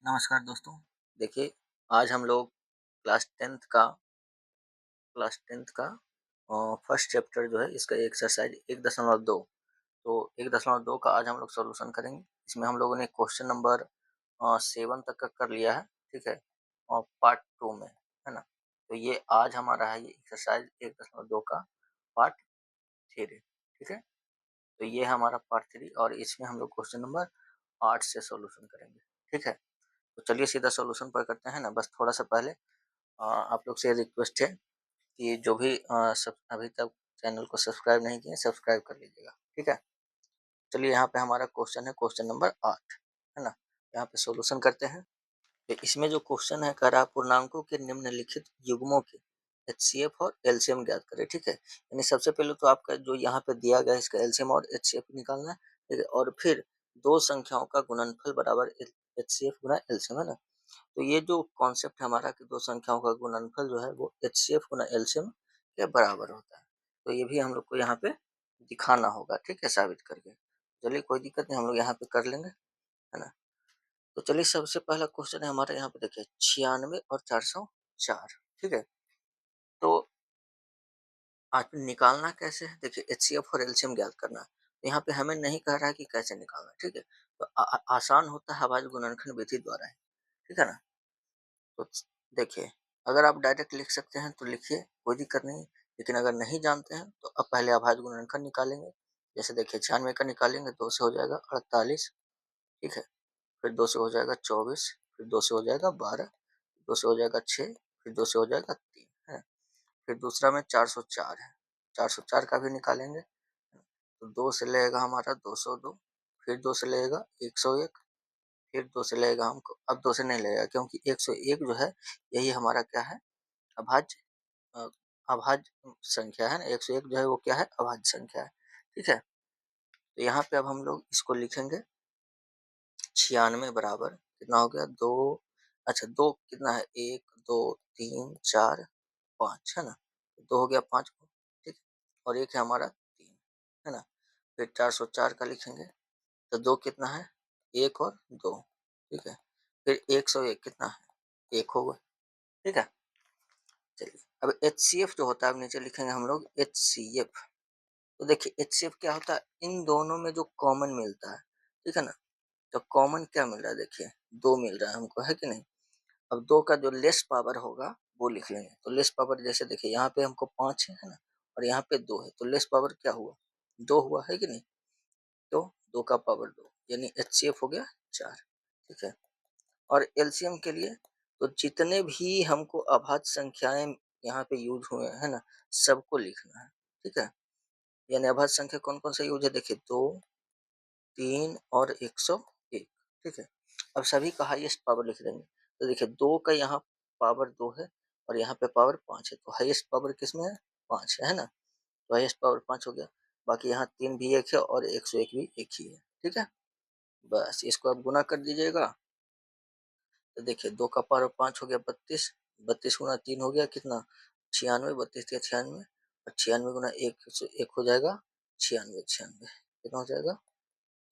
नमस्कार दोस्तों। देखिए, आज हम लोग क्लास 10th का क्लास 10th का फर्स्ट चैप्टर जो है इसका एक्सरसाइज 1.2 तो 1.2 का आज हम लोग सॉल्यूशन करेंगे। इसमें हम लोगों ने क्वेश्चन नंबर 7 तक का कर लिया है, ठीक है? और पार्ट 2 में, है ना? तो ये आज हमारा है ये एक्सरसाइज 1.2 का पार्ट 3, ठीक है? तो ये हमारा पार्ट 3 और इसमें हम लोग क्वेश्चन नंबर 8 से सॉल्यूशन करेंगे, ठीक है? तो चलिए सीधा सॉल्यूशन पर करते हैं ना। बस थोड़ा-सा पहले आप लोग से रिक्वेस्ट है कि जो भी सब अभी तक चैनल को सब्सक्राइब नहीं किए सब्सक्राइब कर लीजिएगा, ठीक है? चलिए यहाँ पे हमारा क्वेश्चन है क्वेश्चन नंबर 8, है ना? यहाँ पे सॉल्यूशन करते हैं। तो इसमें जो क्वेश्चन है कह रहा है पूर्णांकों के निम्नलिखित युग्मों के एचसीएफ और एलसीएम ज्ञात करें, ठीक है? यानी सबसे पहले तो आपका जो यहाँ पे दिया गया है इसका एलसीएम और एचसीएफ निकालना है, ठीक है? और फिर दो संख्याओं का गुणनफल बराबर एचसीएफ गुना एलसीएम, है ना? तो ये जो कॉन्सेप्ट है हमारा कि दो संख्याओं का गुणनफल जो है वो एचसीएफ गुना एलसीएम के बराबर होता है। तो ये भी हम लोग को यहाँ पे दिखाना होगा, ठीक है? साबित करके। चलिए कोई दिक्कत नहीं, हम लोग यहाँ पे कर लेंगे, है ना? तो चलिए सबसे पहला क्वेश्चन है हमारा यहाँ पे देखिए 96 और 404, ठीक है? तो आज निकालना कैसे है? देखिए एचसीएफ और एलसीएम ज्ञात करना है। तो यहाँ पे हमें नहीं कह रहा है कि कैसे निकालना है, ठीक है? तो आसान होता है अभाज्य गुणनखंड विधि द्वारा ही, ठीक है ना? तो देखिए, अगर आप डायरेक्ट लिख सकते हैं तो लिखिए, कोई दिक्कत नहीं। लेकिन अगर नहीं जानते हैं तो अब पहले अभाज्य गुणनखंड निकालेंगे। जैसे देखिए 96 का निकालेंगे, 2 से हो जाएगा 48, ठीक है? फिर 2 से हो जाएगा 24, फिर 2 से हो जाएगा 12, 2 से हो जाएगा 6, फिर 2 से हो जाएगा 3, है। फिर दूसरा में 404 है, 404 का भी निकालेंगे। तो 2 से लगेगा हमारा 202, फिर 2 से लगेगा 101, फिर 2 से लगेगा हमको, अब 2 से नहीं लगेगा क्योंकि 101 जो है यही हमारा क्या है? अभाज्य अ, अभाज्य संख्या है ना। 101 जो है वो क्या है? अभाज्य संख्या है, ठीक है? तो यहाँ पे अब हम लोग इसको लिखेंगे 96 बराबर कितना हो गया? 2, अच्छा 2 कितना है? 1, 2, 3, 4, 5, है ना? 2 हो गया 5 को, ठीक है? और 1 है हमारा 3, है ना? फिर 404 का लिखेंगे, तो 2 कितना है? 1 और 2, ठीक है? फिर 101 कितना है? 1 होगा, ठीक है? चलिए, अब एचसीएफ जो होता है, अब नीचे लिखेंगे हम लोग एचसीएफ। तो देखिए एचसीएफ क्या होता है? इन दोनों में जो कॉमन मिलता है, ठीक है ना? तो कॉमन क्या मिल रहा है? देखिए 2 मिल रहा है हमको, है कि नहीं? अब 2 का जो लेस पावर होगा वो लिख लेंगे। तो लेस पावर जैसे देखिए यहाँ पे हमको 5 है ना? और यहाँ पे 2 है, तो लेस पावर क्या हुआ? 2 हुआ, है कि नहीं? तो 2 का पावर 2 यानी एचसीएफ हो गया 4, ठीक है? और एलसीएम के लिए तो जितने भी हमको अभाज्य संख्याएं यहाँ पे यूज हुए हैं ना, सबको लिखना है, ठीक है? यानी अभाज्य संख्या कौन-कौन सा यूज है? देखिए 2, 3 और 101, ठीक है? अब सभी का हाईएस्ट पावर लिख देंगे। तो देखिए 2 का यहाँ पावर 2 है और यहाँ पे पावर 5 है, तो हाईएस्ट पावर किसमें है? 5 है ना? तो हाईएस्ट पावर 5 हो गया। बाकी यहाँ 3 भी 1 है और 101 भी 1 ही है, ठीक है? बस इसको आप गुना कर दीजिएगा। तो देखिए 2 का पावर 5 हो गया 32, 32 गुना 3 हो गया कितना? 96, 32 या 96 और 96 गुना 1 से 1 हो जाएगा 96, 96 कितना हो जाएगा?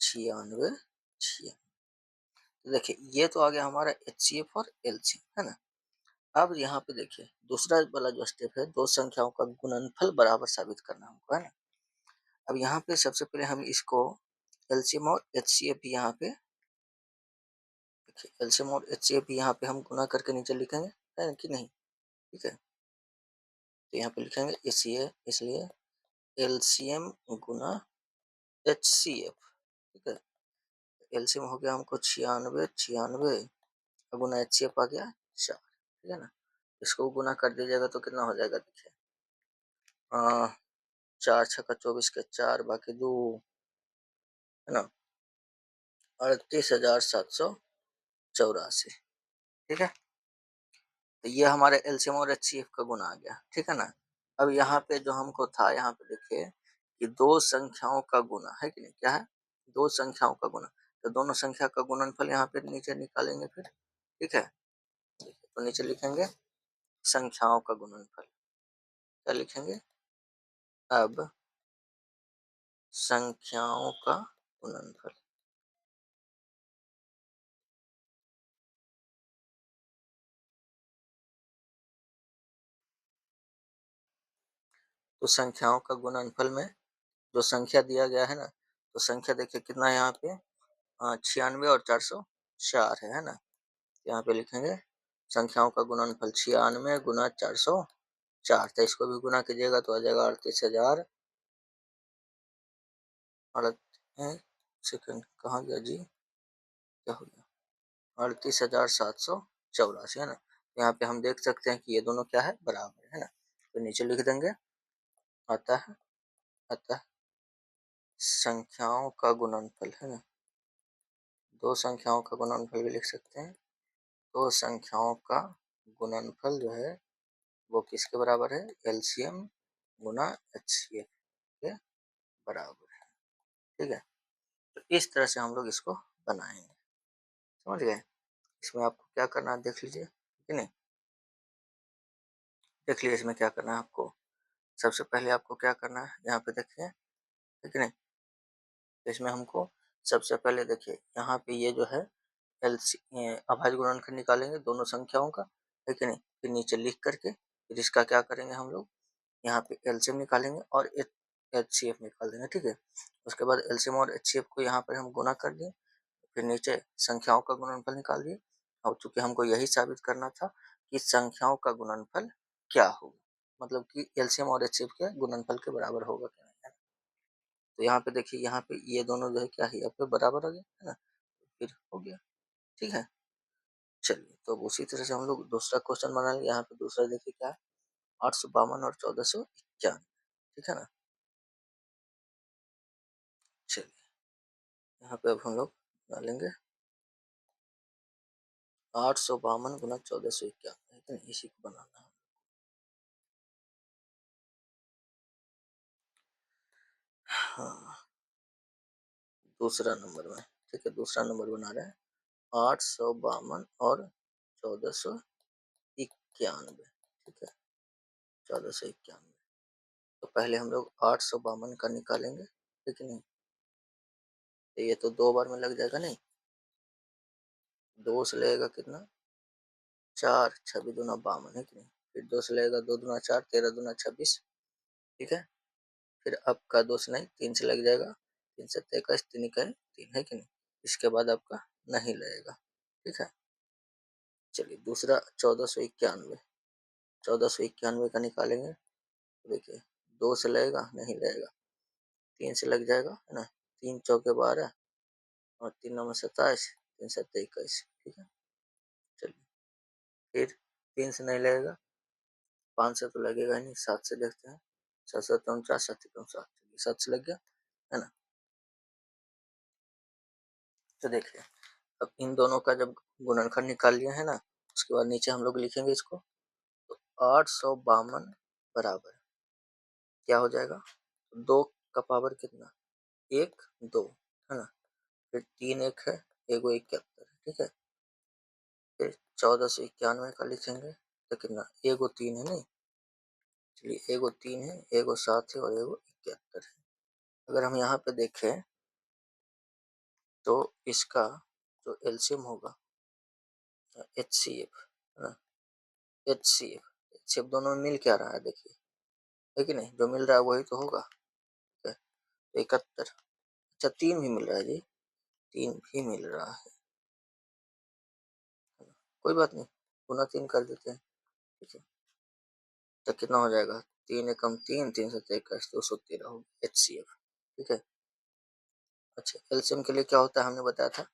96, 96। तो देखिए ये तो आ गया हमारा एचसीएफ और एलसीएम, है ना? अब यहाँ पे देखिए दूसरा वाला जो स्टेप है, दो संख्याओं का गुणनफल बराबर साबित करना हमको, है ना? अब यहाँ पे सबसे पहले हम इसको एलसीएम और एचसीएफ भी यहाँ पे देखिए, एलसीएम और एचसीएफ भी यहाँ पे हम गुना करके नीचे लिखेंगे, है कि नहीं? ठीक है? तो यहाँ पे लिखेंगे इसलिए एलसीएम गुना एचसीएफ, ठीक है? एलसीएम हो गया हमको 96, 96 और गुना एचसीएफ आ गया 4, ठीक है ना? इसको गुना कर दीजिएगा तो कितना हो जाएगा देखिए, 4 छक्का 24 के 4 बाकी 2, है ना? 38,784, ठीक है? तो ये हमारे एलसीएम और एचसीएफ का गुना आ गया, ठीक है ना? अब यहाँ पे जो हमको था, यहाँ पे देखिए कि दो संख्याओं का गुना है कि नहीं? क्या है? दो संख्याओं का गुना। तो दोनों संख्या का गुणनफल यहाँ पे नीचे निकालेंगे फिर, ठीक है? तो नीचे लिखेंगे संख्याओं का गुणनफल। क्या लिखेंगे? अब संख्याओं का गुणनफल। तो संख्याओं का गुणनफल में जो संख्या दिया गया है ना, तो संख्या देखिए कितना है यहाँ पे 96 और 404 है ना। यहाँ पे लिखेंगे संख्याओं का गुणनफल 96 गुना 404, तो इसको भी गुना कीजिएगा तो आ जाएगा 38,000। सेकंड कहाँ गया जी, क्या हो गया, 38,784 है ना। यहाँ पे हम देख सकते हैं कि ये दोनों क्या है, बराबर है ना। तो नीचे लिख देंगे आता है अतः संख्याओं का गुणनफल है ना, दो संख्याओं का गुणनफल भी लिख सकते हैं। दो संख्याओं का गुणनफल जो है वो किसके बराबर है, एलसीएम गुना एचसीएफ के बराबर है। ठीक है, तो इस तरह से हम लोग इसको बनाएंगे, समझ गए। इसमें आपको क्या करना है देख लीजिए, ठीक है नहीं, देख लीजिए इसमें क्या करना है आपको। सबसे पहले आपको क्या करना है, यहाँ पे देखिए, ठीक है नहीं, तो इसमें हमको सबसे पहले देखिए यहाँ पे ये जो है अभाज्य गुणनखंड निकालेंगे दोनों संख्याओं का, ठीक है नहीं। फिर नीचे लिख करके फिर इसका क्या करेंगे हम लोग, यहाँ पे एलसीएम निकालेंगे और एचसीएफ निकाल देंगे, ठीक है। उसके बाद एलसीएम और एचसीएफ को यहाँ पर हम गुना कर दिए, फिर नीचे संख्याओं का गुणनफल निकाल दिए। और चूंकि हमको यही साबित करना था कि संख्याओं का गुणनफल क्या होगा, मतलब कि एलसीएम और एचसीएफ के गुणनफल के बराबर होगा क्या नहीं, है ना। तो यहाँ पे देखिए, यहाँ पे ये दोनों जो है क्या है, यहाँ पे बराबर हो गया है ना, फिर हो गया, ठीक है। चलिए, तो उसी तरह से हम लोग दूसरा क्वेश्चन बना लेंगे। यहाँ पे दूसरा देखिए क्या है, 852 और 1491, ठीक है ना। चलिए, यहाँ पे अब हम लोग डालेंगे 852 गुना 1491, ठीक है, इसी को बनाना है। हाँ, दूसरा नंबर में, ठीक है, दूसरा नंबर बना रहे हैं 852 और 1491, ठीक है, 1491। तो पहले हम लोग 852 का निकालेंगे, ठीक है नहीं, तो ये तो दो बार में लग जाएगा नहीं, दो से लगेगा कितना, 4, 26 दूना 52 है कि नहीं, फिर दो से लगेगा 2 दूना 4, 13 दूना 26, ठीक है। फिर आपका दो से नहीं, 3 से लग जाएगा, 3 से 21, 3 इकाई 3 है कि नहीं, इसके बाद आपका नहीं लगेगा, ठीक है। चलिए, दूसरा 1491, 1491 का निकालेंगे, तो देखिए दो से लगेगा, नहीं लगेगा, 3 से लग जाएगा है ना, 3 चौके 12 और 3 नौ 27, 3 सत्ते 21, ठीक है। चलिए, फिर 3 से नहीं लगेगा, 5 से तो लगेगा ही नहीं, 7 से देखते हैं, 7 7 49, 7 7, 7 से लग गया है ना। तो देखिए, अब इन दोनों का जब गुणनखंड निकाल लिया है ना, उसके बाद नीचे हम लोग लिखेंगे इसको, तो 852 बराबर क्या हो जाएगा, दो का पावर कितना, एक, दो, है ना। फिर 3 एक है, एगो 71 है, ठीक है। फिर 1491 का लिखेंगे, तो कितना, एगो 3 है नहीं, चलिए एगो 3 है, एगो 7 है और एगो 71 है। अगर हम यहाँ पे देखें तो इसका जो एलसीएम होगा एच सी एफ, है ना, एच सी एफ दोनों में मिल क्या रहा है देखिए, है कि नहीं, जो मिल रहा है वही तो होगा, ठीक है, 71, अच्छा 3 भी मिल रहा है जी, 3 भी मिल रहा है, कोई बात नहीं, गुना 3 कर देते हैं, ठीक है। तो कितना हो जाएगा, 3 एकम 3, 3 सत्ते 21, 213 हो एच सी एफ, ठीक है। अच्छा, एलसीएम के लिए क्या होता है हमने बताया था,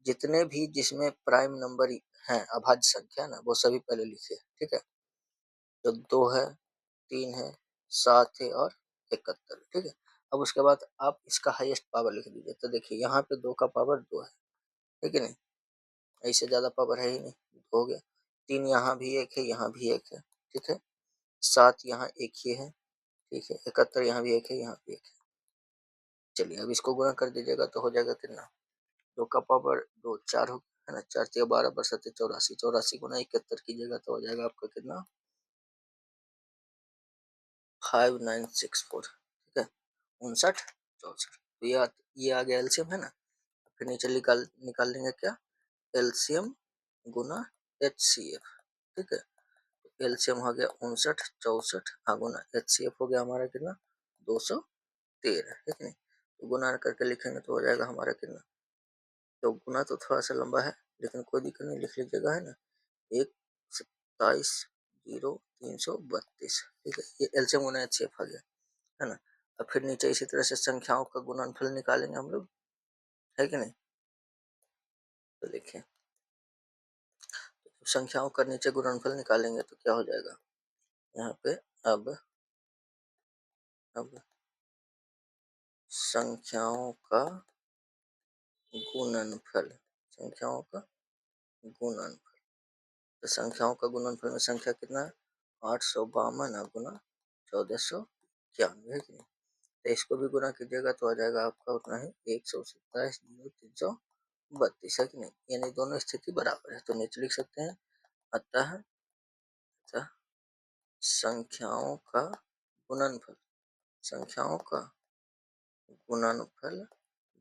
जितने भी जिसमें प्राइम नंबर हैं, अभाज्य संख्या ना, वो सभी पहले लिखे, ठीक है। तो 2 है, 3 है, 7 है और 71, ठीक है। अब उसके बाद आप इसका हाईएस्ट पावर लिख दीजिए, तो देखिए यहाँ पे 2 का पावर 2 है, ठीक है नहीं, इससे ज्यादा पावर है ही नहीं, हो गया। 3 यहाँ भी एक है, यहाँ भी एक है, ठीक है। 7 यहाँ एक ही है, ठीक है। 71 यहाँ भी एक है, यहाँ भी एक है। चलिए, अब इसको गुणा कर दीजिएगा तो हो जाएगा कितना, 2 का पावर 2, 4 हो, है ना, 4 तिया 12, बरसते 84, 84 गुना 71 कीजिएगा तो हो जाएगा आपका कितना, 5964, ठीक है, 59 64। तो ये आ गया एलसीएम है ना। फिर नीचे निकाल निकाल लेंगे क्या, एलसीएम गुना एच सी एफ, ठीक है। एलसीएम हो गया 59 64 गुना एचसीएफ हो गया हमारा कितना 213, ठीक नहीं। तो गुना करके लिखेंगे तो हो जाएगा हमारा कितना, तो गुना तो थोड़ा सा लंबा है लेकिन कोई दिक्कत नहीं, लिख लीजिएगा, है ना। 1270332, ठीक है, ये एलसीएम गुना एचसीएफ आ गया, है ना। अब फिर नीचे इसी तरह से संख्याओं का गुणनफल निकालेंगे हम लोग, है कि नहीं। तो देखिए संख्याओं का नीचे गुणनफल निकालेंगे तो क्या हो जाएगा यहाँ पे। अब संख्याओं का गुणनफल, संख्याओं का गुणनफल, तो संख्याओं का गुणनफल में संख्या कितना है 852 गुना 1491, है कि नहीं। तो इसको भी गुना कीजिएगा तो आ जाएगा आपका उतना ही 127,332, है कि नहीं। यानी दोनों स्थिति बराबर है, तो नीचे लिख सकते हैं अतः संख्याओं का गुणनफल, संख्याओं का गुणनफल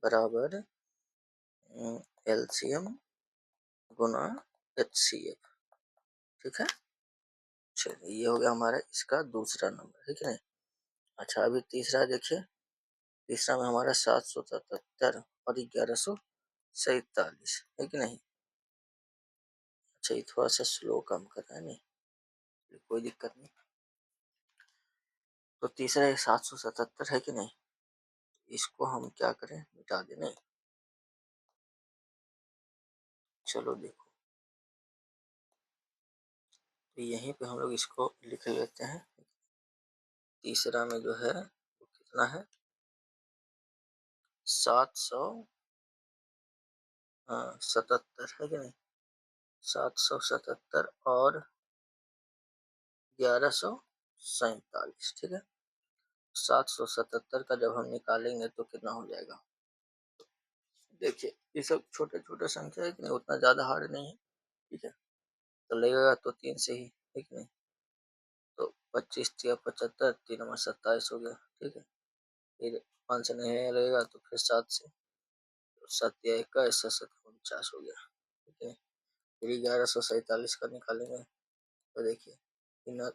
बराबर एलसीएम गुना एचसीएफ, ठीक है। चलिए ये हो गया हमारा इसका दूसरा नंबर, ठीक है। अच्छा अभी तीसरा देखिए, तीसरा में हमारा 777 और 1147, है कि नहीं। अच्छा ये थोड़ा सा स्लो काम कर रहा है, नहीं कोई दिक्कत नहीं। तो तीसरा 777 है कि नहीं, इसको हम क्या करें मिटा दें, नहीं। चलो देखो, तो यहीं पे हम लोग इसको लिख लेते हैं। तीसरा में जो है वो कितना है 777, है कि नहीं। 777 और 1147, ठीक है। 777 का जब हम निकालेंगे तो कितना हो जाएगा, देखिए ये सब छोटे छोटे संख्या है कि नहीं, उतना ज्यादा हार्ड नहीं है, ठीक है। तो लगेगा तो 3 से ही, ठीक नहीं। तो 25 या 75, 3 नंबर 27 हो गया, ठीक है। फिर 5 से नहीं लगेगा तो फिर 7 से, तो 7 या 21, 49 हो गया, ठीक है। फिर 1147 का निकालेंगे तो देखिए न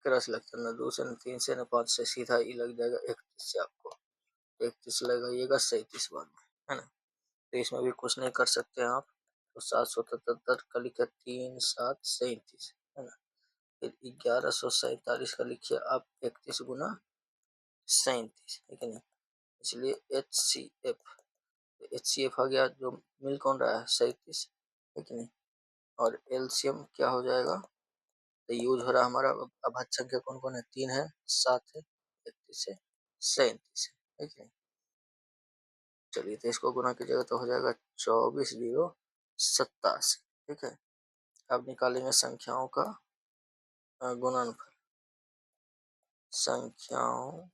क्रस लगता है, न 2 से न 3 से न 5 से, सीधा ही लग जाएगा 31 से, आपको 31 लगाइएगा 37 बाद में, है ना। तो इसमें भी कुछ नहीं कर सकते हैं आप, तो 777 का लिखे 3737, है ना। फिर 1147 का लिखिए आप 31 गुना 37, है कि नहीं। इसलिए एच सी एफ आ गया, जो मिल कौन रहा है 37, है कि नहीं। और एलसीएम क्या हो जाएगा, तो यूज हो रहा हमारा अभाज्य संख्या कौन कौन है, 3 है, 7 है, 31 है, 37 है कि नहीं। चलिए तो इसको गुना कीजिएगा तो हो जाएगा 24,087, ठीक है। अब निकालेंगे संख्याओं का गुणनफल, संख्याओं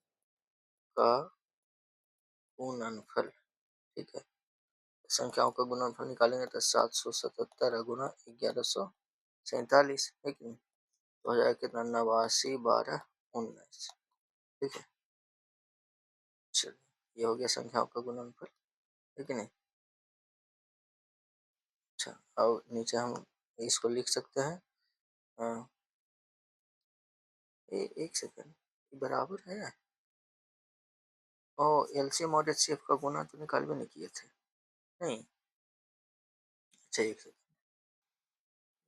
का गुणनफल, ठीक है। संख्याओं का गुणनफल निकालेंगे तो 777 गुना 1147, है कि नहीं। तो हो जाएगा कितना 89 12 19, ठीक है। चलिए ये हो गया संख्याओं का गुणनफल, है कि नहीं। अच्छा अब नीचे हम इसको लिख सकते हैं, एक सेकेंड, बराबर है। ओ एलसीएम और एचसीएफ का गुना तो निकाल भी नहीं किए थे, नहीं। अच्छा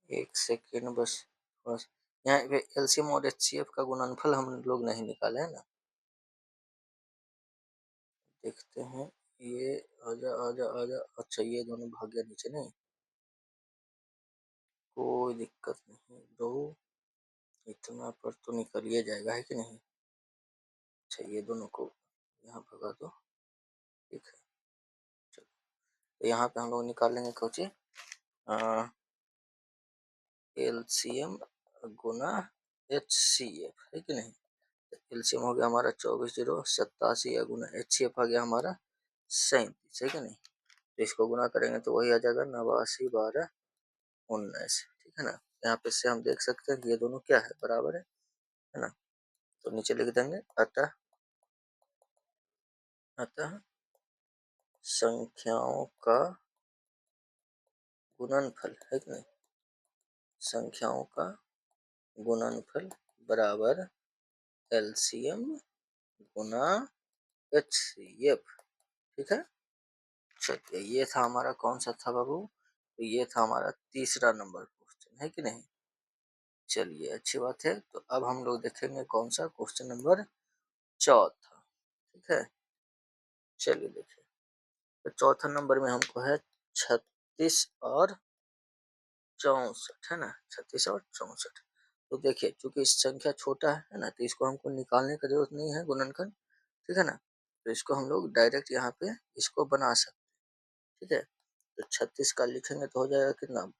एक सेकेंड बस, बस यहाँ पे एलसीएम और एचसीएफ का गुणनफल हम लोग नहीं निकाले है ना। देखते हैं, ये आजा आजा आजा, अच्छा ये दोनों भाग गया नीचे, नहीं कोई दिक्कत नहीं, दो इतना पर तो निकल ही जाएगा, है कि नहीं। अच्छा ये दोनों को यहाँ भगा दो, ठीक है। चलो तो यहाँ पे हम लोग निकाल लेंगे कोची एलसीएम गुना एचसीएफ, है कि नहीं। एलसीएम हो गया हमारा 24,087 गुना एचसीएफ आ गया हमारा 37, है कि नहीं। तो इसको गुना करेंगे तो वही आ जाएगा 89 12 19, ठीक है ना। यहाँ पे से हम देख सकते हैं कि ये दोनों क्या है बराबर है ना। तो नीचे लिख देंगे अतः अतः संख्याओं का गुणनफल, है कि नहीं, संख्याओं का गुणनफल बराबर एलसीएम गुना एचसीएफ। ठीक है, चलिए ये था हमारा कौन सा था बाबू, तो ये था हमारा तीसरा नंबर क्वेश्चन, है कि नहीं। चलिए अच्छी बात है, तो अब हम लोग देखेंगे कौन सा क्वेश्चन नंबर चौथा। ठीक है, चलिए देखिए, तो चौथा नंबर में हमको है 36 और 64, है ना, 36 और 64। तो देखिए चूंकि इस संख्या छोटा है ना, तो इसको हमको निकालने की जरूरत नहीं है गुणनखंड, ठीक है ना, तो इसको हम लोग डायरेक्ट यहाँ पे इसको बना सकते हैं। ठीक है, तो 36 का लिखेंगे तो हो जाएगा कितना,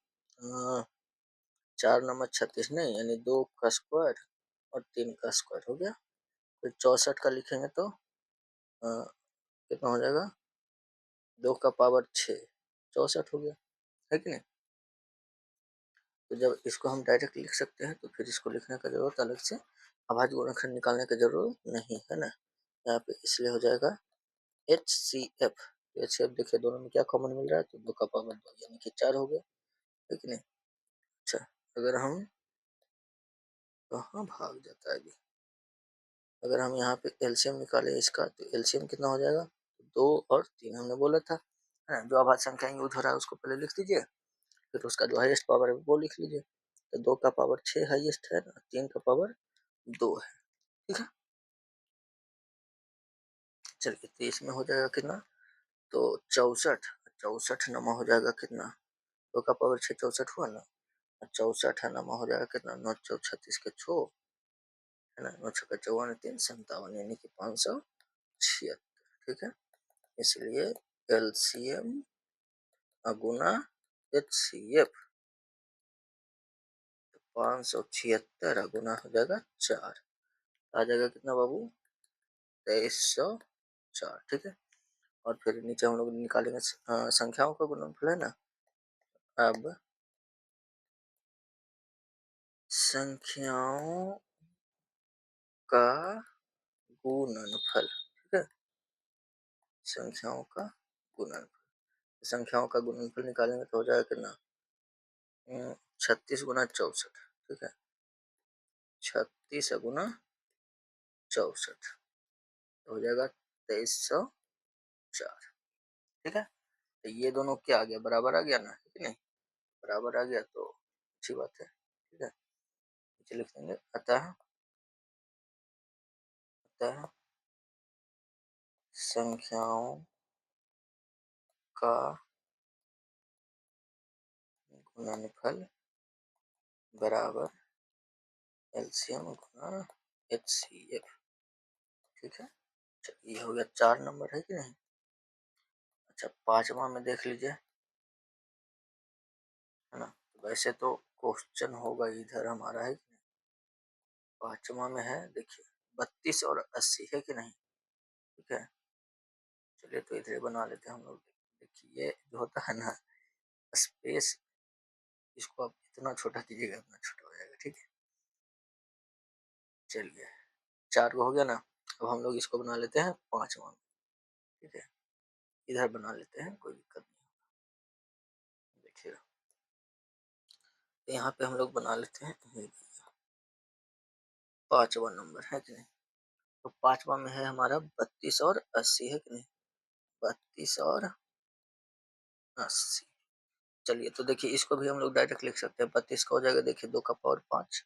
4 नंबर 36 नहीं, यानी 2 का स्क्वायर और 3 का स्क्वायर हो गया। फिर 64 का लिखेंगे तो कितना हो जाएगा, 2 का पावर 6, 64 हो गया, है कि नहीं। तो जब इसको हम डायरेक्ट लिख सकते हैं, तो फिर इसको लिखने का जरूरत अलग से अभाज्य गुणनखंड निकालने की जरूरत नहीं है ना। यहाँ पे इसलिए हो जाएगा H C F. H C F देखिए दोनों में क्या कॉमन मिल रहा है, तो 2 का पावर 2 यानी कि 4 हो गया, है कि नहीं। अच्छा, अगर हम कहाँ भाग जाता है अभी, अगर हम यहाँ पे एलसीएम निकालें इसका, तो एलसीएम कितना हो जाएगा, 2 और 3 हमने बोला था, है ना। जो अभाज्य संख्या यूज हो रहा है उसको पहले लिख दीजिए, फिर उसका जो हाईएस्ट पावर है वो लिख लीजिए। तो 2 का पावर 6 हाईएस्ट है ना, 3 का पावर 2 है। ठीक है, चलिए तो इसमें हो जाएगा कितना, तो 64, 64 नमा हो जाएगा कितना, 2 का पावर 6 64 हुआ ना, 64 है नमा हो जाएगा कितना, 9 चौक 36 के 6, है ना, 9 छक्का 54 3 57 यानी कि 576। ठीक है, इसलिए एलसीएम गुना एचसीएफ 576 गुना हो जाएगा 4, आ जाएगा कितना बाबू, 2304। ठीक है, और फिर नीचे हम लोग निकालेंगे संख्याओं का गुणनफल, है ना। अब संख्याओं का गुणनफल, ठीक है, संख्याओं का गुणनफल, संख्याओं का गुणनफल निकालेंगे तो हो जाएगा कितना, 36 गुना 64। ठीक है, 36 गुना 64 हो जाएगा 2304। ठीक है, तो ये दोनों क्या आ गया, बराबर आ गया ना, है कि नहीं, बराबर आ गया तो अच्छी बात है। ठीक है, नीचे लिख देंगे, अतः संख्याओं का गुणनफल बराबर एलसीएम गुना एचसीएफ। ठीक है, ये हो गया 4 नंबर, है कि नहीं। अच्छा, 5वां में देख लीजिए, है ना, वैसे तो क्वेश्चन होगा इधर हमारा, है कि नहीं। 5वां में है देखिए 32 और 80, है कि नहीं। ठीक है, चलिए तो इधर बना लेते हैं हम लोग। देखिए ये जो होता है ना स्पेस, इसको आप इतना छोटा कीजिएगा इतना छोटा हो जाएगा। ठीक है, चलिए 4 को हो गया ना, अब हम लोग इसको बना लेते हैं 5वां। ठीक है, इधर बना लेते हैं, कोई दिक्कत नहीं। देखिए यहाँ पे हम लोग बना लेते हैं 5वां नंबर, है कि नहीं। तो 5वां में है हमारा 32 और 80, है कि नहीं, 32 और 80। चलिए तो देखिए इसको भी हम लोग डायरेक्ट लिख सकते हैं, 32 का हो जाएगा देखिए 2 का पावर 5,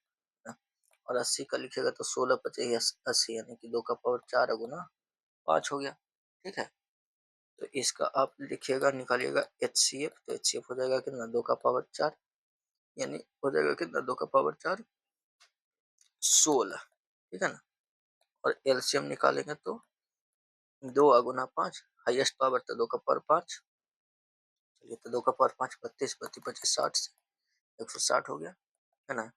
और 80 का लिखेगा तो 16 25 80 यानी कि 2 का पावर 4 गुना 5 हो गया। ठीक है, तो इसका आप लिखिएगा निकालिएगा एचसीएफ, तो एचसीएफ हो जाएगा कितना, 2 का पावर 4, यानी हो जाएगा कितना, 2 का पावर 4 16। ठीक है ना, और एलसीएम निकालेंगे तो 2 गुना 5, हाईएस्ट पावर तो 2 का पावर 5। चलिए तो 2 का पावर 5 32 32 25 60 से 160 हो गया, है ना।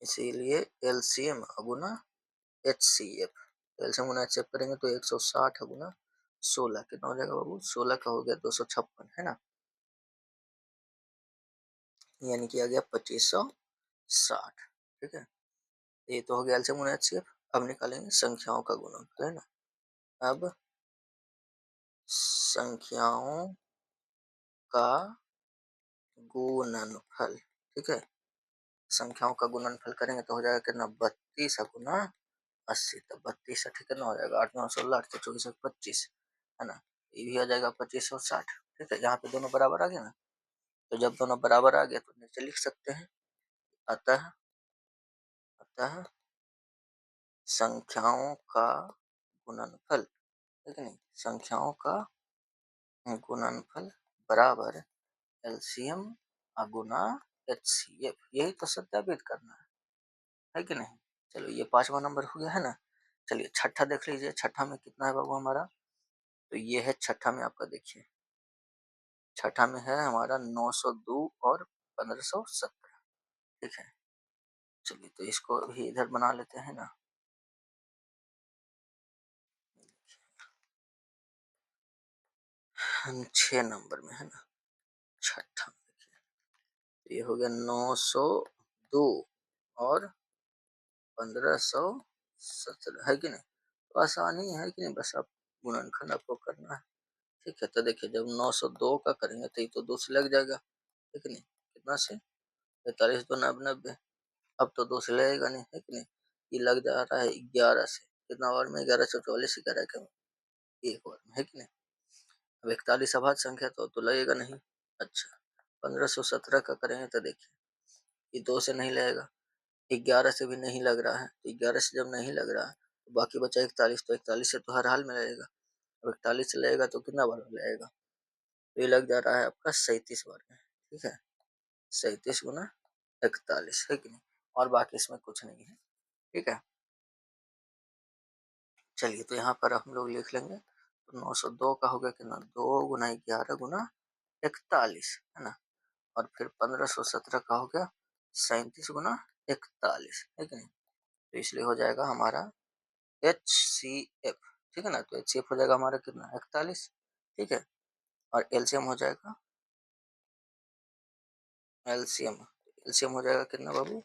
इसीलिए एलसीएम गुना एचसीएफ, एलसीएम गुना एचसीएफ करेंगे तो 160 गुना 16 कितना हो जाएगा बाबू, 16 का हो गया 256, है ना, यानी कि आ गया 2560। ठीक है, ये तो हो गया एलसीएम गुना एचसीएफ। अब निकालेंगे संख्याओं का गुणनफल, है ना। अब संख्याओं का गुणनफल, ठीक है, संख्याओं का गुणनफल करेंगे तो हो जाएगा कितना, 32 गुना 80। तो 32 80 कितना हो जाएगा, 8 9 16 8 24 25, है ना। ये भी आ जाएगा 25 और 60। ठीक है, यहाँ पे दोनों बराबर आ गए ना। तो जब दोनों बराबर आ गए तो नीचे लिख सकते हैं, अतः अतः संख्याओं का गुणनफल, ठीक है नहीं, संख्याओं का गुणनफल बराबर एलसीएम गुना एचसीएफ। यही तो सत्यापित करना है कि नहीं। चलो ये 5वां नंबर हो गया है ना। चलिए छठा देख लीजिए, छठा में कितना है बाबू हमारा। तो ये है छठा में आपका, देखिए छठा में है हमारा 902 और 1517। ठीक है, चलिए तो इसको भी इधर बना लेते हैं ना। 6 नंबर में है ना, छठा में देखिए, तो ये हो गया 902 और 1517, है कि नहीं। तो आसानी है कि नहीं, बस आप गुणनखंड आपको करना है। ठीक है, तो देखिए जब 902 का करेंगे तो ये तो 2 से लग जाएगा, है कि नहीं। कितना से, 45 दो 90। अब तो 2 से लगेगा नहीं, है कि नहीं। ये लग जा रहा है 11 से, कितना बार में, 11 से 44, 11 के एक बार में, है कि नहीं। अब 41 अभाज्य संख्या तो लगेगा नहीं। अच्छा, 1517 का करेंगे तो देखिए ये 2 से नहीं लगेगा, 11 से भी नहीं लग रहा है। तो 11 से जब नहीं लग रहा है तो बाकी बचा 41, तो 41 से तो हर हाल में लगेगा। अब 41 से लगेगा तो कितना बार में लगेगा, तो ये लग जा रहा है आपका 37 बार में। ठीक है, 37 गुना 41, है कि नहीं। और बाकी इसमें कुछ नहीं है। ठीक है, चलिए तो यहाँ पर हम लोग लिख लेंगे, तो 902 का हो गया कितना, 2 गुना 11 गुना 41, है ना। और फिर 1517 का हो गया 37 गुना 41, है कि नहीं। तो इसलिए हो जाएगा हमारा HCF। ठीक है ना, तो HCF हो जाएगा हमारा कितना, 41। ठीक है, और एलसीएम हो जाएगा, एलसीएम एलसीएम हो जाएगा कितना बाबू।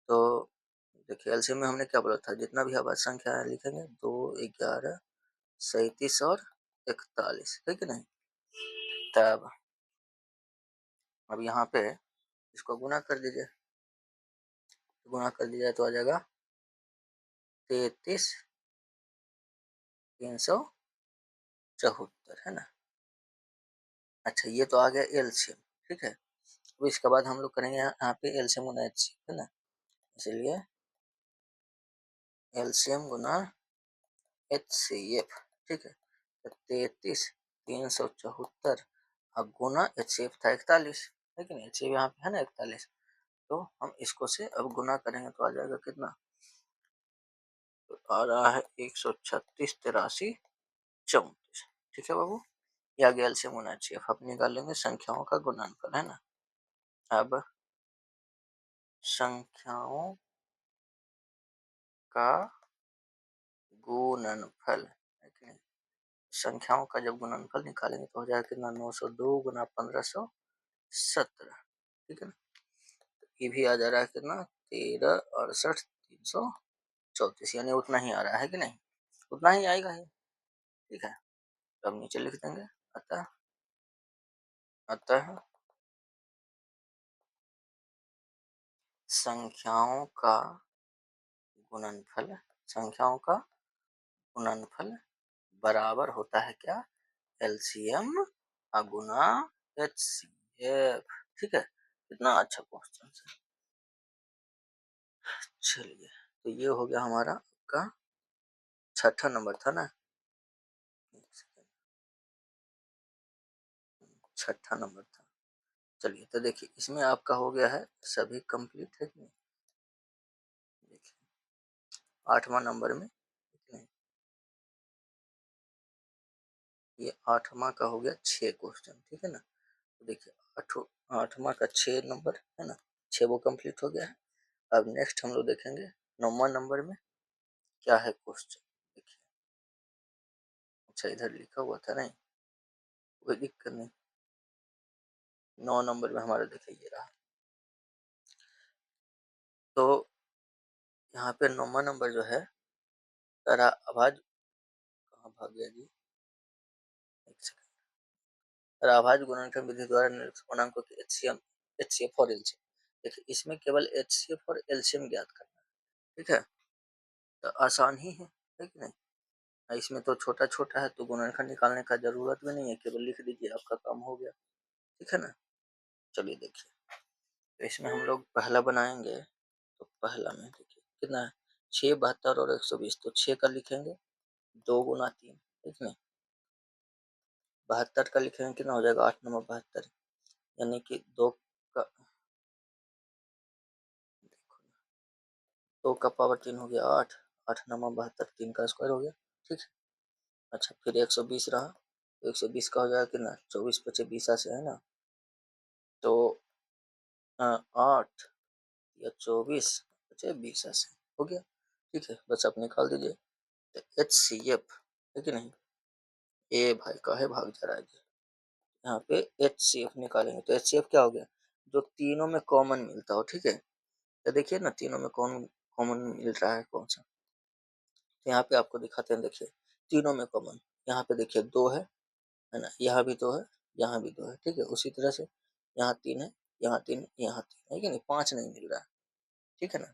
तो देखिए एलसीएम में हमने क्या बोला था, जितना भी अभाज्य संख्या है लिखेंगे, 2 11 37 और 41, है कि नहीं। तब अब यहाँ पे इसको गुना कर दीजिए, गुना कर दिया तो आ जाएगा 33,374, है ना। अच्छा, ये तो आ गया एलसीएम। ठीक है, अब इसके बाद हम लोग करेंगे यहाँ पे एलसीएम गुना एचसीएफ, है ना। इसलिए एलसीएम गुना एचसीएफ। ठीक है, तो 33,374 अब गुना एचसीएफ था 41, है कि नहीं। एचसीएफ यहाँ पे है ना 41, तो हम इसको से अब गुना करेंगे तो आ जाएगा कितना, तो आ रहा है 136 83 34। ठीक है बाबू, ये आ गया एलसीएम गुना एचसीएफ। अब निकाल लेंगे संख्याओं का गुणनफल, है ना। अब संख्याओं का गुणनफल, है कि नहीं। संख्याओं का जब गुणनफल निकालेंगे तो हो जाएगा कितना, 902 गुना 1517। ठीक है ना, ये भी आ जा रहा है कितना, 13,68,334, यानी उतना ही आ रहा है कि नहीं, उतना ही आएगा ही। ठीक है, तो अब नीचे लिख देंगे, अतः अतः संख्याओं का गुणनफल, संख्याओं का गुणनफल बराबर होता है क्या, एलसीएम गुना एचसीएफ। ठीक है, कितना अच्छा क्वेश्चन है। चलिए, तो ये हो गया हमारा का छठा नंबर था ना, छठा नंबर था। चलिए तो देखिए इसमें आपका हो गया है सभी कंप्लीट, है कि नहीं। देखिए 8वां नंबर में, ये 8वां का हो गया 6 क्वेश्चन। ठीक है ना, तो देखिए 8वां का 6 नंबर है ना, 6 वो कंप्लीट हो गया है। अब नेक्स्ट हम लोग देखेंगे 9वां नंबर में क्या है क्वेश्चन। देखिए, अच्छा इधर लिखा हुआ था नहीं, कोई दिक्कत नहीं। 9 नंबर में हमारा देखिए ये रहा। तो यहाँ पे 9वां नंबर जो है, तारा आवाज कहाँ भाग गया जी, एक सेकंड। तारा आवाज गुणनखंड विधि द्वारा निर्मित पूर्णांकों की एचसीएफ और एलसीएम। देखिए इसमें केवल एचसीएफ और एलसीएम ज्ञात करना है, ठीक है। तो आसान ही है कि नहीं। इसमें तो छोटा छोटा है तो गुणनखंड निकालने का जरूरत भी नहीं है, केवल लिख दीजिए आपका काम हो गया, ठीक है ना। चलिए देखिए, तो इसमें हम लोग पहला बनाएंगे। तो पहला में देखिए कितना है, 6, 72 और 120। तो 6 का लिखेंगे 2 गुना 3, ठीक है। 72 का लिखेंगे कितना हो जाएगा, 8 नंबर 72, यानी कि 2 का 2 का पावर 3 हो गया 8, 8 नंबर 72, 3 का स्क्वायर हो गया, ठीक है। अच्छा फिर 120 रहा, 120 का हो जाएगा कितना, 24 पचे 20 से है ना। तो 8 या 24 बचे 20 से हो गया, ठीक है। बस आप निकाल दीजिए एच सी एफ, है कि नहीं। ए भाई का है भाग जा रहा है जी। यहाँ पे एच सी एफ निकालेंगे तो एच सी एफ क्या हो गया, जो तीनों में कॉमन मिलता हो, ठीक है। तो देखिए ना तीनों में कौन कॉमन मिल रहा है कौन सा। तो यहाँ पे आपको दिखाते हैं, देखिए तीनों में कॉमन, यहाँ पे देखिए 2 है ना, यहाँ भी 2 है, यहाँ भी 2 है, ठीक है। उसी तरह से यहाँ 3 है, यहाँ 3, यहाँ 3 है कि नहीं, 5 नहीं मिल रहा है, ठीक है ना।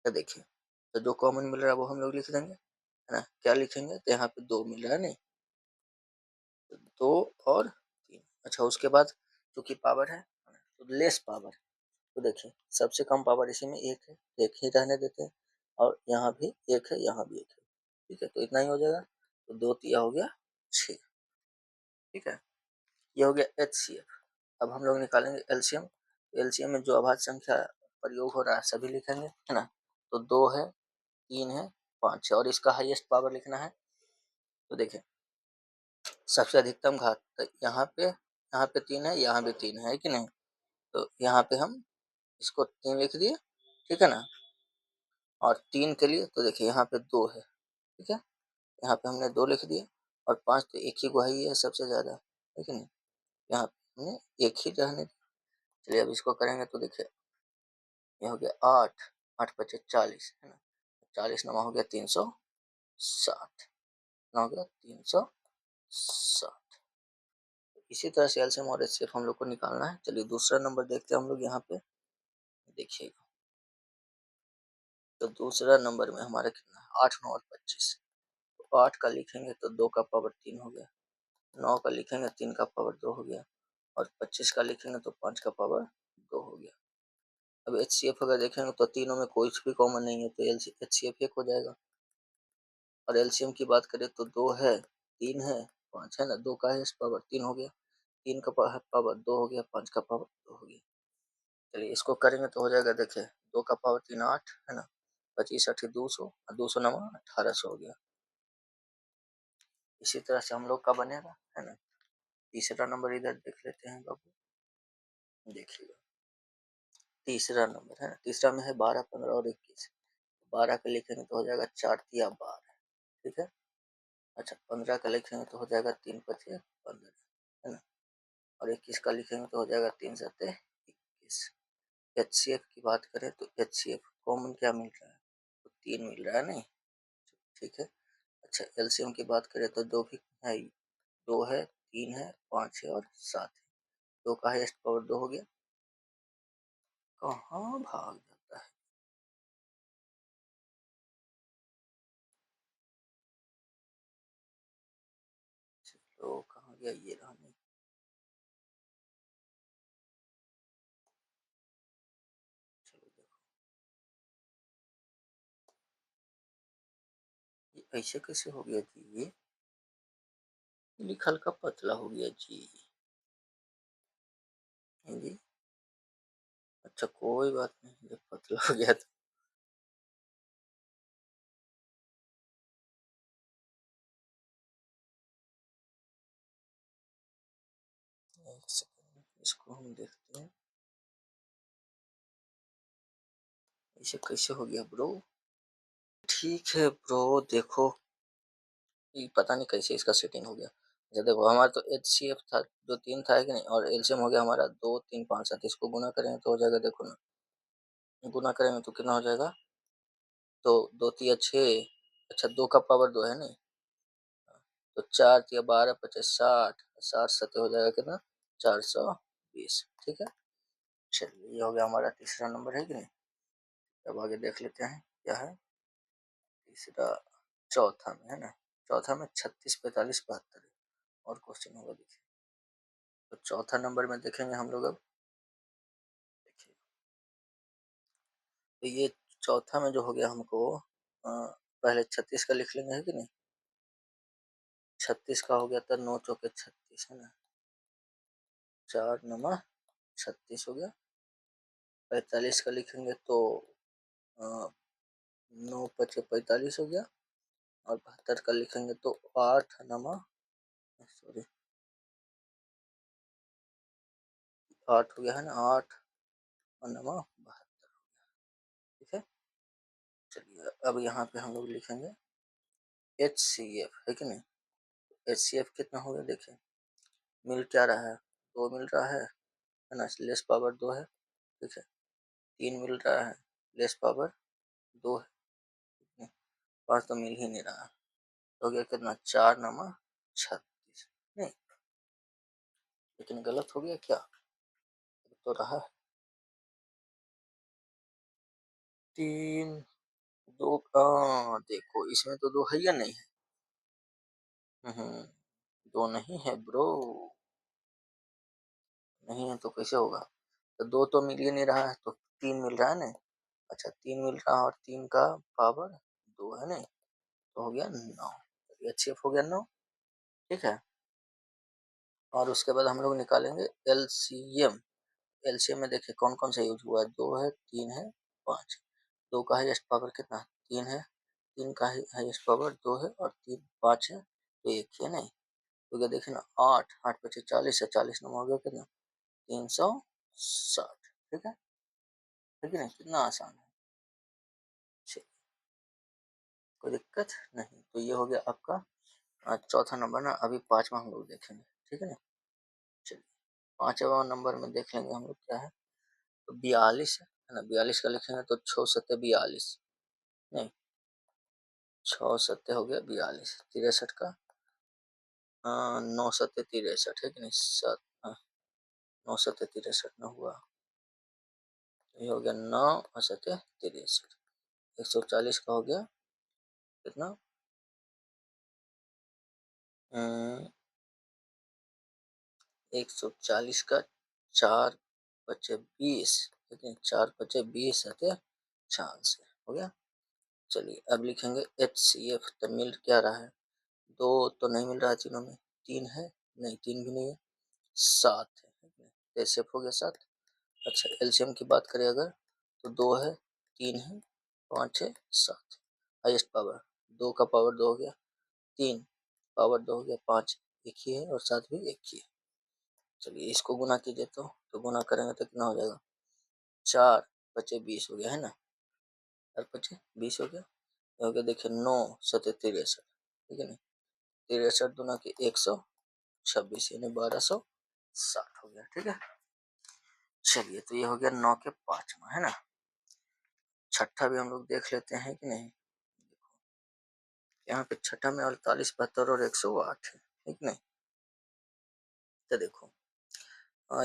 तो देखिए, तो जो कॉमन मिल रहा है वो हम लोग लिख देंगे, है ना। क्या लिखेंगे, तो यहाँ पे 2 मिल रहा है नहीं, तो 2 और 3। अच्छा उसके बाद चूंकि पावर है तो लेस पावर, तो देखिए सबसे कम पावर इसी में 1 है, 1 ही रहने देते हैं। और यहाँ भी 1 है, यहाँ भी 1 है, ठीक है। तो इतना ही हो जाएगा, तो 2 तिया हो गया 6, ठीक है। ये हो गया एच सी एफ। अब हम लोग निकालेंगे एलसीएम। एलसीएम में जो अभाज्य संख्या प्रयोग हो रहा है सभी लिखेंगे, है ना। तो 2 है, 3 है, 5 है, और इसका हाईएस्ट पावर लिखना है। तो देखिए सबसे अधिकतम घात, तो यहाँ पे 3 है, यहाँ भी 3 है कि नहीं। तो यहाँ पे हम इसको 3 लिख दिए, ठीक है ना। और 3 के लिए तो देखिए यहाँ पे 2 है, ठीक है। यहाँ पे हमने 2 लिख दिए, और 5 तो एक ही गुहाई है सबसे ज्यादा, है कि नहीं। यहाँ पे हमने एक ही रहने। चलिए अब इसको करेंगे तो देखिए ये हो गया 8, 8 पचे 40, है ना। 40 नमा हो गया 360, ना हो गया 360। इसी तरह से एलसीएम और एचसीएफ हम लोग को निकालना है। चलिए दूसरा नंबर देखते हैं हम लोग यहाँ पे, देखिएगा। तो दूसरा नंबर में हमारा कितना है, 8, 9 और 25। तो 8 का लिखेंगे तो 2 का पावर 3 हो गया, 9 का लिखेंगे 3 का पावर 2 हो गया, और 25 का लिखेंगे तो 5 का पावर 2 हो गया। अब एच सी एफ अगर देखेंगे तो तीनों में कोई भी कॉमन नहीं है, तो एच सी एफ एक हो जाएगा। और एलसीएम की बात करें तो 2 है, 3 है, 5 है ना। 2 का है पावर 3 हो गया, 3 का पावर 2 हो गया, 5 का पावर 2 हो गया। चलिए इसको करेंगे तो हो जाएगा, देखिए 2 का पावर 3 8, है ना। 25 8 200, और 200 नमा 1800 हो गया। इसी तरह से हम लोग का बनेगा, है ना। तीसरा नंबर इधर देख लेते हैं बाबू, देखिएगा। तीसरा नंबर है ना, तीसरा में है 12, 15 और 21। 12 का लिखेंगे तो हो जाएगा 4 तिया 12, ठीक है। अच्छा 15 का लिखेंगे तो हो जाएगा 3 पचे 15, है ना। और 21 का लिखेंगे तो हो जाएगा 3 सत्ते 21। एच सी एफ की बात करें तो एच सी एफ कॉमन क्या मिल रहा है, तो 3 मिल रहा है नहीं, ठीक है। अच्छा एलसीएम की बात करें तो 2 भी है, 2 है, 3 है, 5 है और 7 है। 2 का हाईएस्ट पावर 2 हो गया, कहाँ भाग जाता है। तो कहाँ गया, ये रहा नहीं। चलो देखो ये ऐसे कैसे हो गया जी, ये लिखल का पतला हो गया जी, है जी। अच्छा कोई बात नहीं, जब पतला हो गया तो एक सेकंड इसको हम देखते हैं ऐसे कैसे हो गया ब्रो। ठीक है ब्रो, देखो ये पता नहीं कैसे इसका सेटिंग हो गया। अच्छा देखो हमारा तो एच सी एफ था जो 3 था, है कि नहीं, और एलसीएम हो गया हमारा 2 3 5 7। इसको गुना करेंगे तो हो जाएगा, देखो ना गुना करेंगे तो कितना हो जाएगा, तो 2 तिया 6। अच्छा 2 का पावर 2 है नहीं, तो 4 तिया 12 पचास 60, 60 सत्ते हो जाएगा कितना, 420, ठीक है। चलिए ये हो गया हमारा तीसरा नंबर, है कि नहीं। अब आगे देख लेते हैं क्या है तीसरा, चौथा में, है ना। चौथा में 36, 45, 72 और क्वेश्चन होगा, देखिए। तो चौथा नंबर में देखेंगे हम लोग। अब देखिए, तो ये चौथा में जो हो गया हमको, पहले 36 का लिख लेंगे, है कि नहीं। 36 का हो गया था 9 चौके 36, है ना। 4 नमा 36 हो गया। 45 का लिखेंगे तो 9 पचे 45 हो गया। और 72 का लिखेंगे तो 8 नमा, सॉरी 8 हो गया, है ना। 8 और नमा 72, ठीक है। चलिए अब यहाँ पे हम लोग लिखेंगे HCF, है कि नहीं। HCF कितना हो गया, देखिए। मिल क्या रहा है, 2 मिल रहा है ना। लेस पावर 2 है, ठीक है। 3 मिल रहा है, लेस पावर 2 है। 5 तो मिल ही नहीं रहा। हो गया कितना, 4 नमा 36, नहीं। लेकिन गलत हो गया क्या, तो रहा 3 2, देखो इसमें तो 2 है या नहीं है। हम्म, 2 नहीं है ब्रो, नहीं है तो कैसे होगा। तो 2 तो मिल ही नहीं रहा है, तो 3 मिल रहा है ना। अच्छा 3 मिल रहा है और 3 का पावर 2 है ना, तो हो गया 9। HCF हो गया 9, ठीक है। और उसके बाद हम लोग निकालेंगे LCM। LCM में देखिए कौन कौन सा यूज हुआ है, 2 है, 3 है, 5। 2 का हाईएस्ट पावर कितना, 3 है। 3 का हाईएस्ट पावर 2 है और 3 5 है, तो एक ही है नहीं। तो क्या देखे ना, 8 8 पचे 40 है, 40 नंबर हो गया कितना, 360, ठीक है कि नहीं। कितना आसान है, चलिए, कोई दिक्कत नहीं। तो ये हो गया आपका चौथा नंबर ना। अभी पांचवा हम लोग देखेंगे, ठीक है ना। चलिए पांचवा नंबर में देख लेंगे हम लोग क्या है। तो 42 है ना। 42 का लिखेंगे तो 6 सत्ते 42, नहीं 6 सत्ते हो गया 42। 63 का 9 सत्ते 63, है कि नहीं। 7 9 सत्ते 63 न हुआ, तो ये हो गया 9 और सत्ते 63। 140 का हो गया कितना, 140 का 4 पचे 20, ठीक है। 4 पचे 20 सत्ते 46 हो गया। चलिए अब लिखेंगे HCF। तो मिल क्या रहा है, 2 तो नहीं मिल रहा है तीनों में। 3 है, नहीं 3 भी नहीं है। 7 है, HCF हो गया 7। अच्छा LCM की बात करें अगर, तो 2 है, 3 है, 5 है, 7। हाईएस्ट पावर 2 का पावर 2 हो गया, 3 पावर 2 हो गया, 5 एक ही है और 7 भी एक ही है। चलिए इसको गुना कीजिए, तो गुना करेंगे तो कितना हो जाएगा, 4 पचे 20 हो गया, है ना। 4 पचे 20 हो गया, हो गया देखिए 9 सत्ते 63, ठीक है ना। 63 दुना के 126 यानी 1260 हो गया, ठीक है। चलिए तो ये हो गया 9 के पांचवा, है ना। छठा भी हम लोग देख लेते हैं कि नहीं। यहाँ पे छठा में 48, 72 और 108 है, ठीक नहीं। तो देखो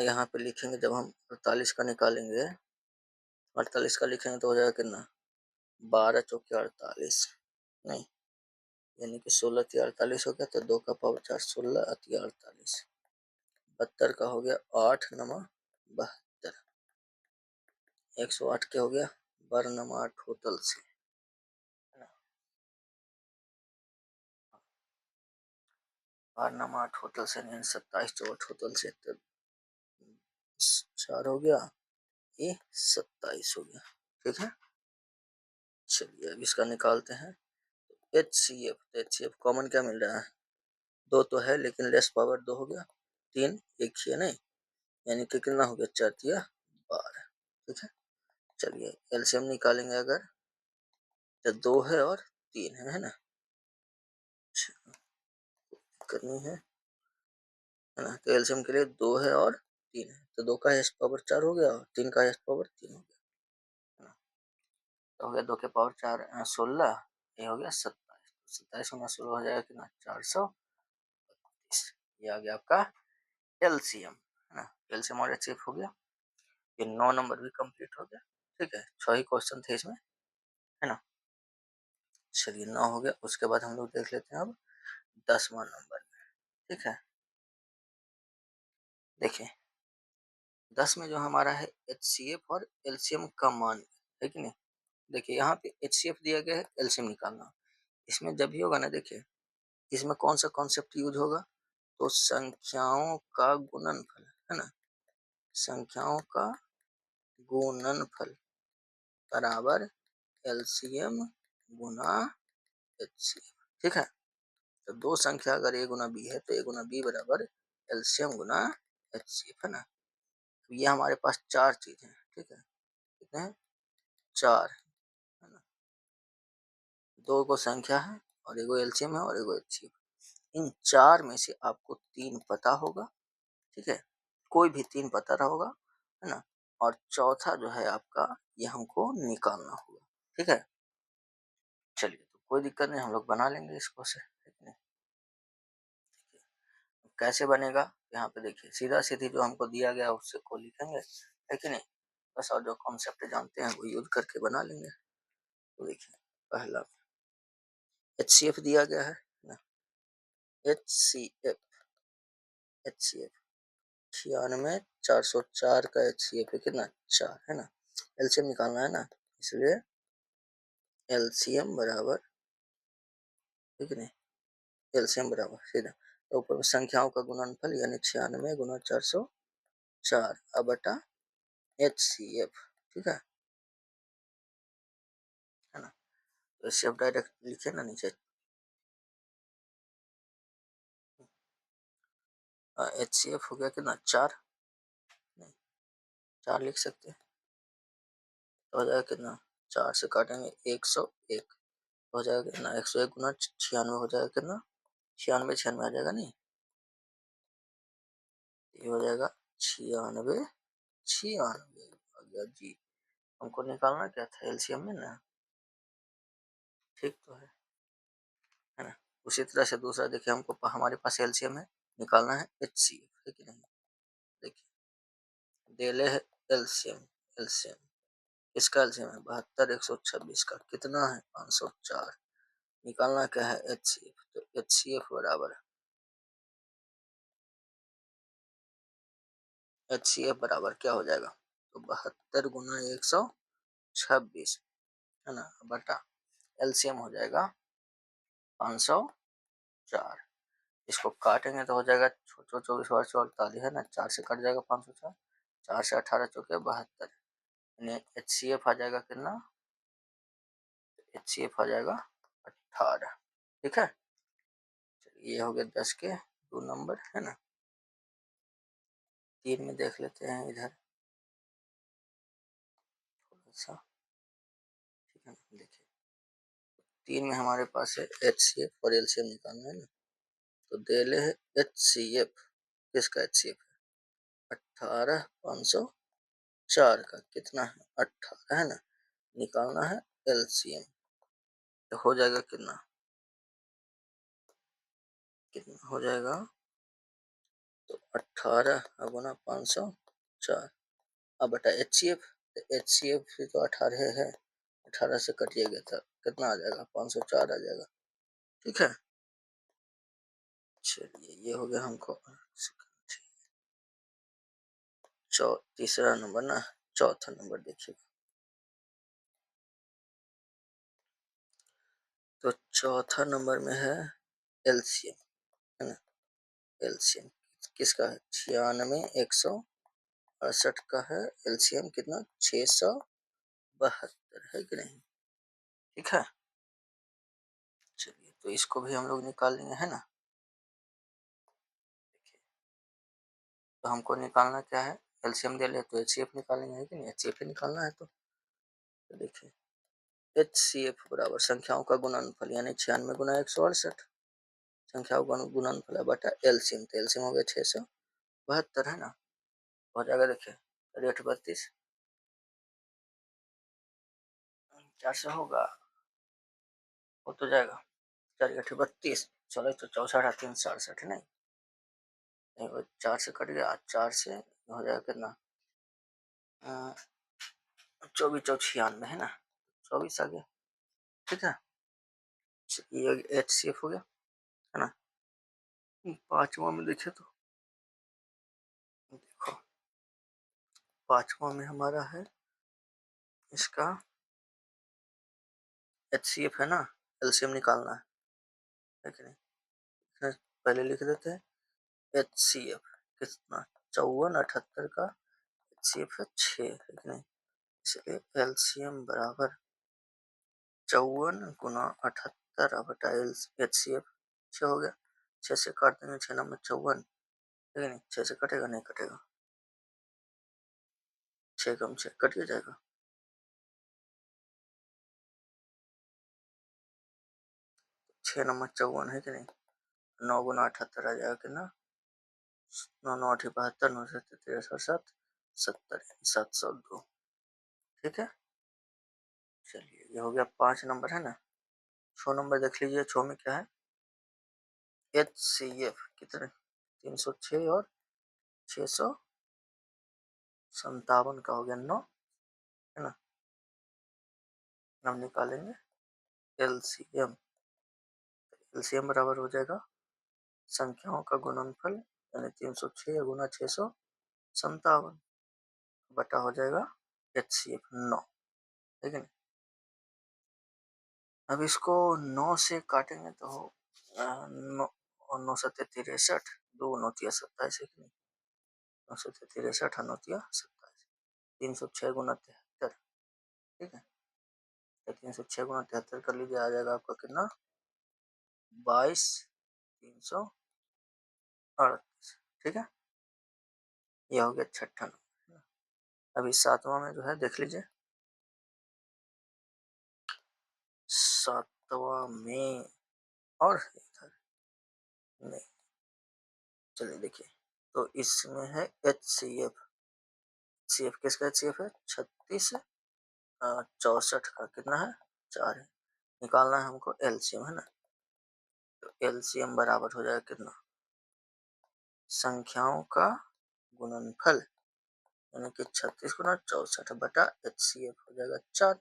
यहाँ पे लिखेंगे, जब हम 48 का निकालेंगे, 48 का लिखेंगे तो हो जाएगा कितना, 12 चौके 48, नहीं यानी कि 16 × 48 हो गया। तो 2 का पावर 4, 16 × 48, 72 का हो गया 8 नमा 72, 108 के हो गया 12 नमा 8 होतल से, 12 नमा 8 होतल से, 27 चौठ होतल से, तो 4 हो गया, ये 27 हो गया, ठीक है। चलिए अब इसका निकालते हैं HCF। तो HCF कॉमन क्या मिल रहा है, 2 तो है लेकिन लेस पावर 2 हो गया, 3 एक ही है नहीं, यानी कि कितना हो गया, 4 तिया 12, ठीक है। चलिए LCM निकालेंगे अगर, तो 2 है और 3 है ना। अच्छा, करनी है ना। तो LCM के लिए 2 है और 3 है, तो 2 का हाईएस्ट पावर 4 हो गया और 3 का हाईएस्ट पावर 3 हो गया, है ना। तो हो गया 2 के पावर 4 16, ये हो गया 27। 27 में 16 हो जाएगा कितना, 432। ये आ गया आपका LCM, है ना। LCM और HCF हो गया। ये 9 नंबर भी कंप्लीट हो गया। ठीक है, 6 ही क्वेश्चन थे इसमें, है ना। चलिए 9 हो गया। उसके बाद हम लोग देख लेते हैं अब 10वां नंबर में। ठीक है, देखिए 10 में जो हमारा है HCF और LCM का मान, है कि नहीं। देखिए यहाँ पे HCF दिया गया है, LCM निकालना। इसमें जब भी होगा ना, देखिए इसमें कौन सा कॉन्सेप्ट यूज होगा, तो संख्याओं का गुणनफल, है ना। संख्याओं का गुणनफल बराबर LCM गुना HCF। ठीक है, तो दो संख्या अगर A गुना B है तो A गुना B बराबर LCM गुना HCF, है ना। ये हमारे पास चार चीज है। ठीक है, कितने हैं, चार, है ना। दो को संख्या है और एगो LCM है और एगो HCF। इन चार में से आपको तीन पता होगा। ठीक है, कोई भी तीन पता रहोगा, है ना। और चौथा जो है आपका, ये हमको निकालना होगा। ठीक है, चलिए तो कोई दिक्कत नहीं, हम लोग बना लेंगे इसको से। कैसे बनेगा, यहाँ पे देखिए सीधा सीधी जो हमको दिया गया उससे को लिखेंगे, है कि नहीं। बस और जो कॉन्सेप्ट जानते हैं वो यूज करके बना लेंगे। तो देखिए पहला HCF दिया गया है ना, HCF, HCF 96,404 का HCF है कितना, चार, है ना। LCM निकालना है ना, इसलिए LCM बराबर, ठीक है नहीं, LCM बराबर सीधा तो ऊपर में संख्याओं का गुणनफल यानी 96 गुना 404 अब बटा HCF। ठीक है ना। तो HCF डायरेक्ट लिखे ना नीचे, HCF हो गया कितना, चार, नहीं, चार लिख सकते हैं। तो हो जाएगा कितना, चार से काटेंगे 101, हो जाएगा कितना, 101 गुना 96 हो जाएगा कितना, 96 96 आ जाएगा नहीं, ये हो जाएगा 96 96 आ गया जी। हमको निकालना क्या था, LCM में ना, ठीक तो है ना। उसी तरह से दूसरा देखिए, हमको हमारे पास LCM है, निकालना है HCF, है कि नहीं। देखिए डेले है LCM, LCM इसका LCM है 72,126 का कितना है 504। निकालना क्या है HCF, तो HCF बराबर, HCF बराबर क्या हो जाएगा, तो 72 गुना 126, है ना, बटा LCM हो जाएगा 504। इसको काटेंगे तो हो जाएगा 24 बार 48, है ना, चार से कट जाएगा 504, चार से 18 चौके 72, यानी HCF आ जाएगा कितना, HCF आ जाएगा 18। ठीक है, ये हो गया 10 के दो नंबर, है ना। तीन में देख लेते हैं इधर थोड़ा सा। ठीक है, देखिए तीन में हमारे पास है HCF और LCM निकालना है ना, तो डेले है HCF, किसका HCF है 18,504 का कितना है 18, है ना। निकालना है LCM, तो हो जाएगा कितना, कितना हो जाएगा, तो 18 गुना 504 अब बटा HCF, HCF भी तो 18 है, 18 से कटिएगा था कितना आ जाएगा 504 आ जाएगा। ठीक है, चलिए ये हो गया हमको तीसरा नंबर ना। चौथा नंबर देखिए, तो चौथा नंबर में है LCM, है ना। LCM किसका है 96,168 का है LCM कितना 672, है कि नहीं। ठीक है, चलिए तो इसको भी हम लोग निकाल लेंगे, है ना। देखिए तो हमको निकालना क्या है, LCM दे ले तो HCF निकालेंगे, है कि नहीं, HCF निकालना है तो देखिए HCF बराबर संख्याओं का गुणनफल यानी 96 गुना 168, संख्याओं का गुणनफल बटा LCM, तो LCM हो गया 672, है ना। हो जाएगा देखिए 832, 400 होगा, हो तो जाएगा 4 8 32, चलो तो 64 3 67, नहीं, चार से कट गया, चार से हो जाएगा कितना 24 चौ 96 है ना, 24 आ गया। ठीक है, ये HCF हो गया है ना। पांचवा में देखे तो देखो, पांचवा में हमारा है इसका HCF है ना, एलसीएम निकालना है कि नहीं। पहले लिख देते हैं HCF कितना, 54 78 का HCF है 6 है कि नहीं। इसलिए एलसीएम बराबर 54 × 78 बटा HCF 6 हो गया। 6 से काट देंगे, 6 नंबर 54 है नहीं, 6 से कटेगा नहीं, कटेगा 6 कम 6 कट जाएगा। 6 नंबर 54 है कि नहीं, 9 × 78 आ जाएगा कितना, 9 9 8 72, 9 7 13 7 70 702। ठीक है, चलिए ये हो गया 5 नंबर है ना। 6 नंबर देख लीजिए, 6 में क्या है, HCF कितने, 306 और 657 का हो गया 9 है ना। हम निकालेंगे LCM, LCM बराबर हो जाएगा संख्याओं का गुणनफल यानी 306 गुना 657 बटा हो जाएगा HCF 9, ठीक है। अब इसको 9 से काटेंगे तो 9 और 9 सत्ते 63, 2 9 27 है कि नहीं, 9 सत्ते 63 और 9 27, 306 गुना 73, ठीक है। 306 गुना 73 कर लीजिए, आ जाएगा आपका कितना, 22,338, ठीक है। यह हो गया छठा नंबर। अभी सातवां में जो है देख लीजिए, सातवां में और इधर नहीं, चलिए देखिए, तो इसमें है HCF, CF किसका HCF है 36 64 का कितना है 4 है, निकालना है हमको LCM है ना। तो LCM बराबर हो जाएगा कितना, संख्याओं का गुणनफल यानी कि 36 गुना 64 बटा HCF हो जाएगा 4,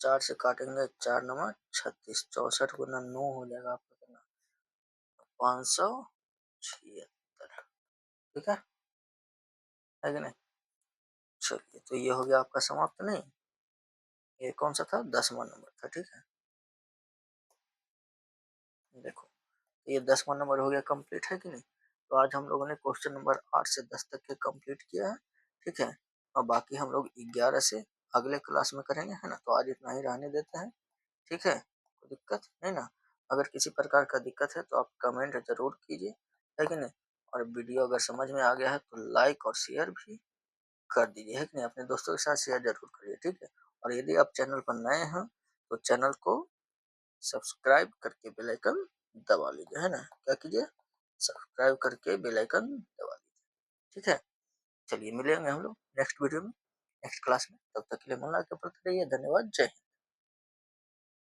4 से काटेंगे 4 नंबर 36, 64 गुना 9 हो जाएगा आपका कितना, 576, ठीक है कि नहीं। चलिए तो ये हो गया आपका समाप्त, नहीं ये कौन सा था, 10वां नंबर था, ठीक है। देखो ये 10वां नंबर हो गया कंप्लीट, है कि नहीं। तो आज हम लोगों ने क्वेश्चन नंबर 8 से 10 तक के कंप्लीट किया है, ठीक है। और बाकी हम लोग 11 से अगले क्लास में करेंगे, है ना। तो आज इतना ही रहने देते हैं, ठीक है, कोई दिक्कत नहीं ना। अगर किसी प्रकार का दिक्कत है तो आप कमेंट जरूर कीजिए, है कि नहीं। और वीडियो अगर समझ में आ गया है तो लाइक और शेयर भी कर दीजिए, है कि नहीं, अपने दोस्तों के साथ शेयर जरूर करिए, ठीक है। और यदि आप चैनल पर नए हैं तो चैनल को सब्सक्राइब करके बेल आइकन दबा लीजिए, है ना, क्या कीजिए, सब्सक्राइब करके बेल आइकन दबा लीजिए, ठीक है। चलिए मिलेंगे हम लोग नेक्स्ट वीडियो में, नेक्स्ट क्लास में, तब तक के लिए मन लगा के पढ़ते रहिए, धन्यवाद, जय हिंद।